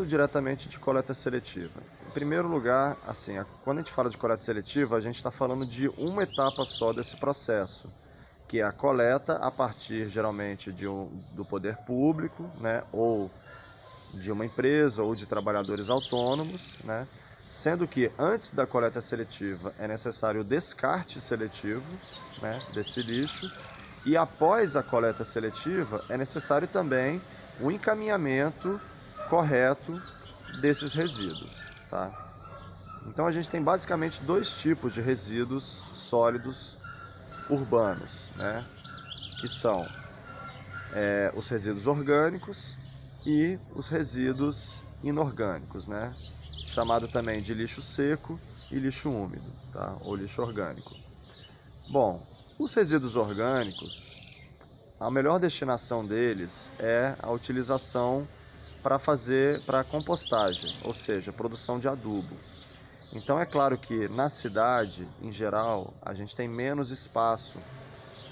Falando diretamente de coleta seletiva, em primeiro lugar, assim, quando a gente fala de coleta seletiva, a gente está falando de uma etapa só desse processo, que é a coleta a partir, geralmente, do poder público, né, ou de uma empresa ou de trabalhadores autônomos, né, sendo que antes da coleta seletiva é necessário o descarte seletivo, né, desse lixo, e após a coleta seletiva é necessário também o encaminhamento correto desses resíduos, tá? Então a gente tem basicamente dois tipos de resíduos sólidos urbanos, né? Que são os resíduos orgânicos e os resíduos inorgânicos, né? Chamado também de lixo seco e lixo úmido, tá? Ou lixo orgânico. Bom, os resíduos orgânicos, a melhor destinação deles é a utilização para compostagem, ou seja, produção de adubo. Então é claro que na cidade, em geral, a gente tem menos espaço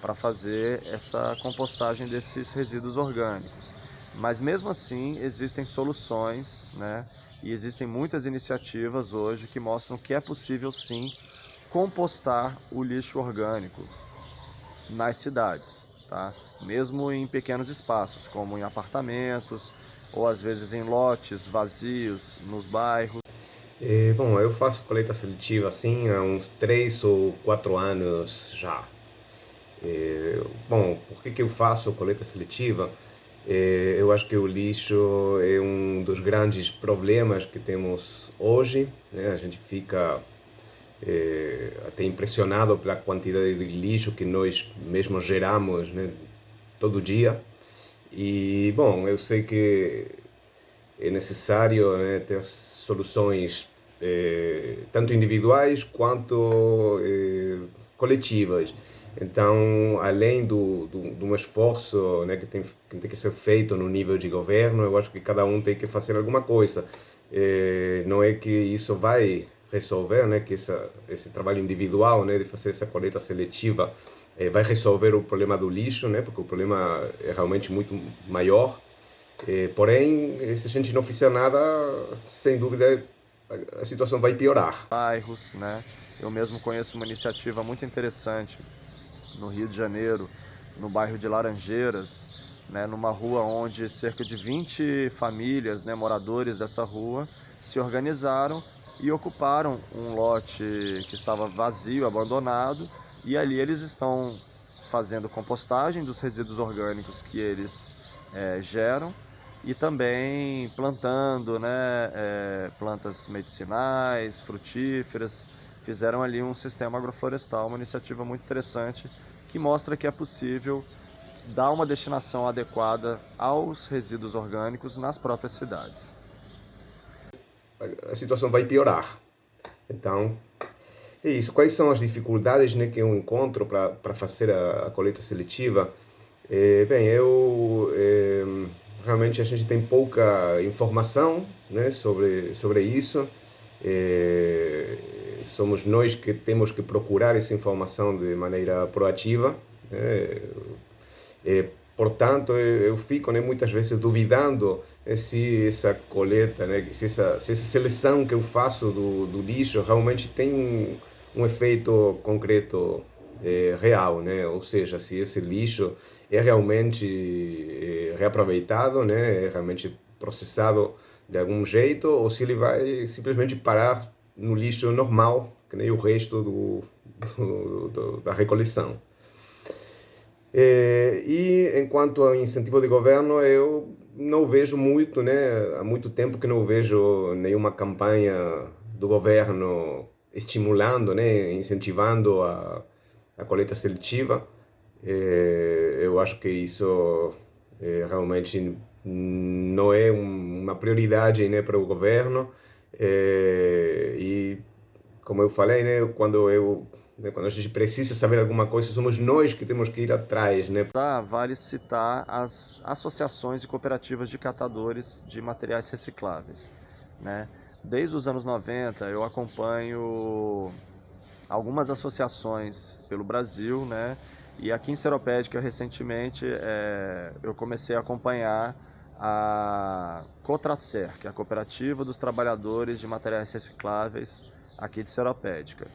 para fazer essa compostagem desses resíduos orgânicos. Mas mesmo assim existem soluções, né? E existem muitas iniciativas hoje que mostram que é possível sim compostar o lixo orgânico nas cidades, tá? Mesmo em pequenos espaços, como em apartamentos, ou às vezes em lotes vazios nos bairros. Bom, eu faço coleta seletiva assim há uns 3 ou 4 anos já. Bom, por que eu faço coleta seletiva? Eu acho que o lixo é um dos grandes problemas que temos hoje, né? A gente fica até impressionado pela quantidade de lixo que nós mesmos geramos, né, todo dia. E, bom, eu sei que é necessário, né, ter soluções tanto individuais quanto coletivas. Então, além de um esforço, né, que tem que ser feito no nível de governo, eu acho que cada um tem que fazer alguma coisa. Não é que isso vai resolver, né, que esse trabalho individual, né, de fazer essa coleta seletiva vai resolver o problema do lixo, né, porque o problema é realmente muito maior. Porém, se a gente não fizer nada, sem dúvida a situação vai piorar. Bairros, né? Eu mesmo conheço uma iniciativa muito interessante no Rio de Janeiro, no bairro de Laranjeiras, né, numa rua onde cerca de 20 famílias, né, moradores dessa rua, se organizaram e ocuparam um lote que estava vazio, abandonado, e ali eles estão fazendo compostagem dos resíduos orgânicos que eles geram e também plantando, né, plantas medicinais, frutíferas. Fizeram ali um sistema agroflorestal, uma iniciativa muito interessante que mostra que é possível dar uma destinação adequada aos resíduos orgânicos nas próprias cidades. A situação vai piorar. Então, é isso. Quais são as dificuldades, né, que eu encontro para fazer a coleta seletiva? Bem, realmente a gente tem pouca informação, né, sobre isso. Somos nós que temos que procurar essa informação de maneira proativa, né? Portanto, eu fico, né, muitas vezes duvidando se essa coleta, né, se essa seleção que eu faço do lixo realmente tem um efeito concreto real, né? Ou seja, se esse lixo é realmente reaproveitado, né, é realmente processado de algum jeito, ou se ele vai simplesmente parar no lixo normal, que nem o resto da recoleção. E enquanto ao incentivo de governo, eu não vejo muito, né? Há muito tempo que não vejo nenhuma campanha do governo estimulando, né? Incentivando a coleta seletiva. Eu acho que isso realmente não é uma prioridade, né, para o governo. E como eu falei, né, quando a gente precisa saber alguma coisa, somos nós que temos que ir atrás, né? Vale citar as associações e cooperativas de catadores de materiais recicláveis, né? Desde os anos 90 eu acompanho algumas associações pelo Brasil, né? E aqui em Seropédica recentemente eu comecei a acompanhar a Cotracer, que é a Cooperativa dos Trabalhadores de Materiais Recicláveis aqui de Seropédica.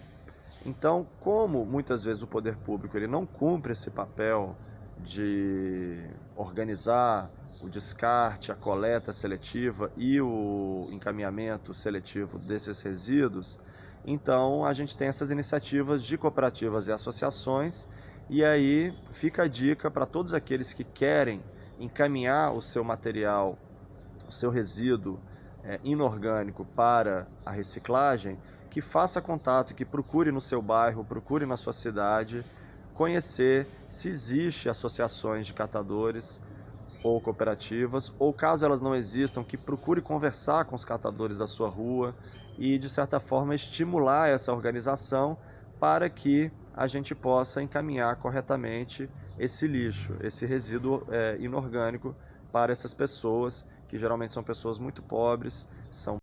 Então, como muitas vezes o poder público ele não cumpre esse papel de organizar o descarte, a coleta seletiva e o encaminhamento seletivo desses resíduos, então a gente tem essas iniciativas de cooperativas e associações, e aí fica a dica para todos aqueles que querem encaminhar o seu material, o seu resíduo inorgânico para a reciclagem, que faça contato, que procure no seu bairro, procure na sua cidade, conhecer se existe associações de catadores ou cooperativas, ou caso elas não existam, que procure conversar com os catadores da sua rua e, de certa forma, estimular essa organização para que a gente possa encaminhar corretamente esse lixo, esse resíduo inorgânico para essas pessoas, que geralmente são pessoas muito pobres, são